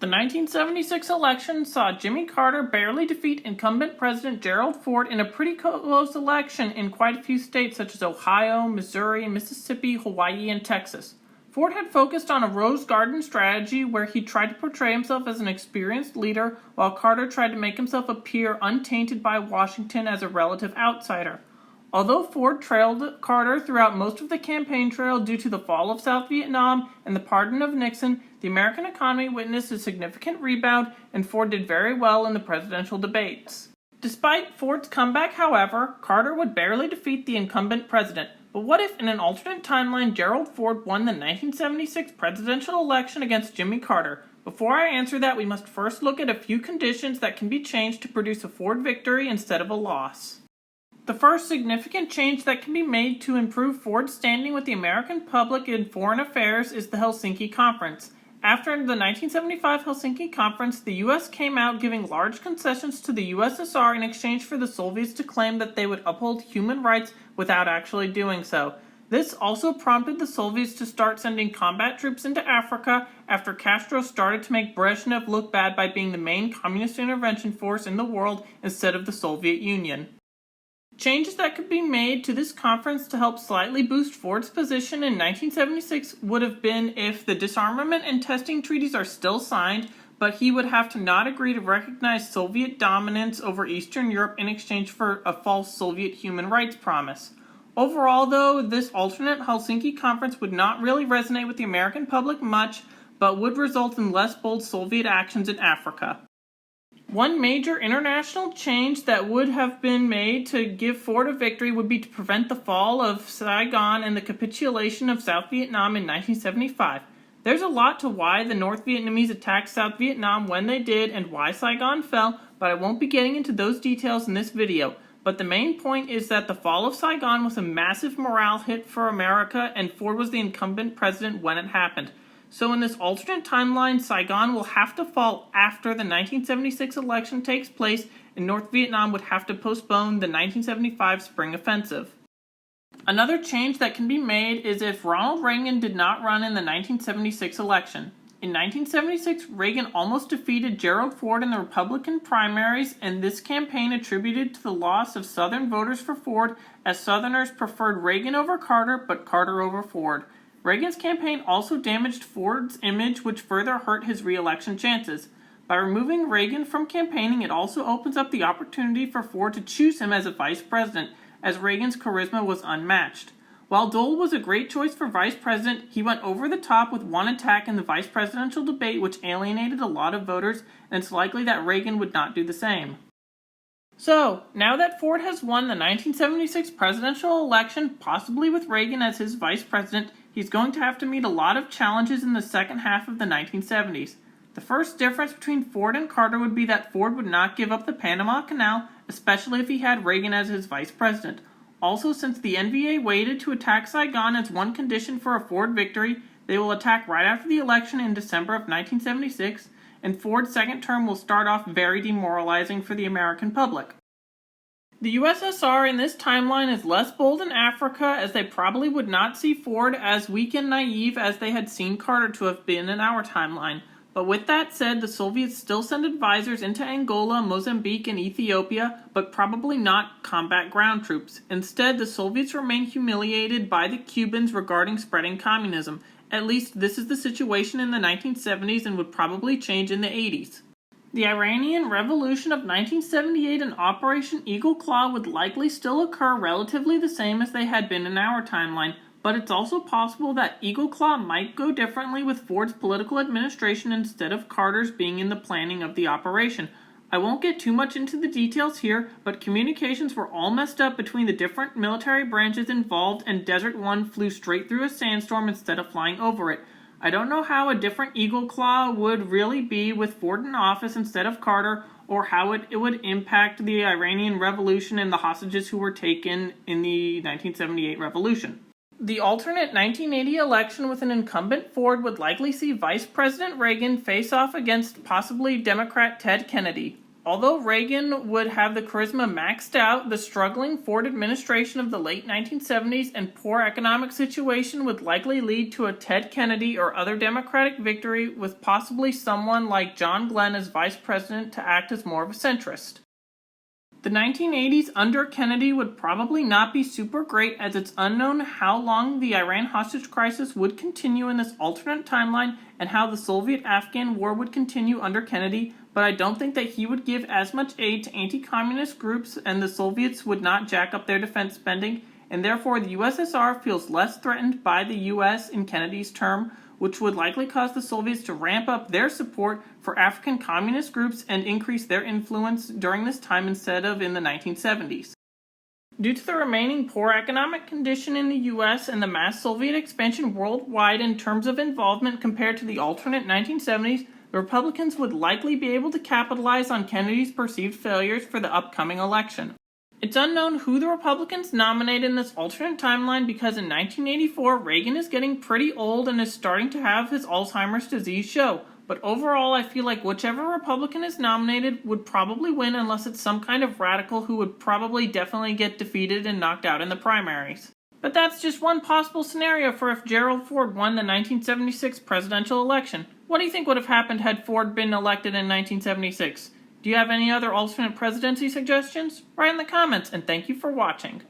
The 1976 election saw Jimmy Carter barely defeat incumbent President Gerald Ford in a pretty close election in quite a few states such as Ohio, Missouri, Mississippi, Hawaii, and Texas. Ford had focused on a Rose Garden strategy where he tried to portray himself as an experienced leader, while Carter tried to make himself appear untainted by Washington as a relative outsider. Although Ford trailed Carter throughout most of the campaign trail due to the fall of South Vietnam and the pardon of Nixon, the American economy witnessed a significant rebound, and Ford did very well in the presidential debates. Despite Ford's comeback, however, Carter would barely defeat the incumbent president. But what if, in an alternate timeline, Gerald Ford won the 1976 presidential election against Jimmy Carter? Before I answer that, we must first look at a few conditions that can be changed to produce a Ford victory instead of a loss. The first significant change that can be made to improve Ford's standing with the American public in foreign affairs is the Helsinki Conference. After the 1975 Helsinki Conference, the U.S. came out giving large concessions to the USSR in exchange for the Soviets to claim that they would uphold human rights without actually doing so. This also prompted the Soviets to start sending combat troops into Africa after Castro started to make Brezhnev look bad by being the main communist intervention force in the world instead of the Soviet Union. Changes that could be made to this conference to help slightly boost Ford's position in 1976 would have been if the disarmament and testing treaties are still signed, but he would have to not agree to recognize Soviet dominance over Eastern Europe in exchange for a false Soviet human rights promise. Overall, though, this alternate Helsinki conference would not really resonate with the American public much, but would result in less bold Soviet actions in Africa. One major international change that would have been made to give Ford a victory would be to prevent the fall of Saigon and the capitulation of South Vietnam in 1975. There's a lot to why the North Vietnamese attacked South Vietnam when they did and why Saigon fell, but I won't be getting into those details in this video. But the main point is that the fall of Saigon was a massive morale hit for America, and Ford was the incumbent president when it happened. So in this alternate timeline, Saigon will have to fall after the 1976 election takes place, and North Vietnam would have to postpone the 1975 spring offensive. Another change that can be made is if Ronald Reagan did not run in the 1976 election. In 1976, Reagan almost defeated Gerald Ford in the Republican primaries, and this campaign attributed to the loss of Southern voters for Ford, as Southerners preferred Reagan over Carter, but Carter over Ford. Reagan's campaign also damaged Ford's image, which further hurt his re-election chances. By removing Reagan from campaigning, it also opens up the opportunity for Ford to choose him as a vice president, as Reagan's charisma was unmatched. While Dole was a great choice for vice president, he went over the top with one attack in the vice presidential debate which alienated a lot of voters, and it's likely that Reagan would not do the same. So, now that Ford has won the 1976 presidential election, possibly with Reagan as his vice president, he's going to have to meet a lot of challenges in the second half of the 1970s. The first difference between Ford and Carter would be that Ford would not give up the Panama Canal, especially if he had Reagan as his vice president. Also, since the NVA waited to attack Saigon as one condition for a Ford victory, they will attack right after the election in December of 1976, and Ford's second term will start off very demoralizing for the American public. The USSR in this timeline is less bold in Africa, as they probably would not see Ford as weak and naive as they had seen Carter to have been in our timeline. But with that said, the Soviets still send advisors into Angola, Mozambique, and Ethiopia, but probably not combat ground troops. Instead, the Soviets remain humiliated by the Cubans regarding spreading communism. At least this is the situation in the 1970s and would probably change in the 80s. The Iranian Revolution of 1978 and Operation Eagle Claw would likely still occur relatively the same as they had been in our timeline, but it's also possible that Eagle Claw might go differently with Ford's political administration instead of Carter's being in the planning of the operation. I won't get too much into the details here, but communications were all messed up between the different military branches involved, and Desert One flew straight through a sandstorm instead of flying over it. I don't know how a different Eagle Claw would really be with Ford in office instead of Carter, or how it would impact the Iranian Revolution and the hostages who were taken in the 1978 revolution. The alternate 1980 election with an incumbent Ford would likely see Vice President Reagan face off against possibly Democrat Ted Kennedy. Although Reagan would have the charisma maxed out, the struggling Ford administration of the late 1970s and poor economic situation would likely lead to a Ted Kennedy or other Democratic victory, with possibly someone like John Glenn as vice president to act as more of a centrist. The 1980s under Kennedy would probably not be super great, as it's unknown how long the Iran hostage crisis would continue in this alternate timeline and how the Soviet-Afghan war would continue under Kennedy, but I don't think that he would give as much aid to anti-communist groups, and the Soviets would not jack up their defense spending, and therefore the USSR feels less threatened by the US in Kennedy's term, which would likely cause the Soviets to ramp up their support for African communist groups and increase their influence during this time instead of in the 1970s. Due to the remaining poor economic condition in the US and the mass Soviet expansion worldwide in terms of involvement compared to the alternate 1970s, the Republicans would likely be able to capitalize on Kennedy's perceived failures for the upcoming election. It's unknown who the Republicans nominate in this alternate timeline because in 1984, Reagan is getting pretty old and is starting to have his Alzheimer's disease show. But overall, I feel like whichever Republican is nominated would probably win unless it's some kind of radical who would probably definitely get defeated and knocked out in the primaries. But that's just one possible scenario for if Gerald Ford won the 1976 presidential election. What do you think would have happened had Ford been elected in 1976? Do you have any other alternate presidency suggestions? Write in the comments, and thank you for watching.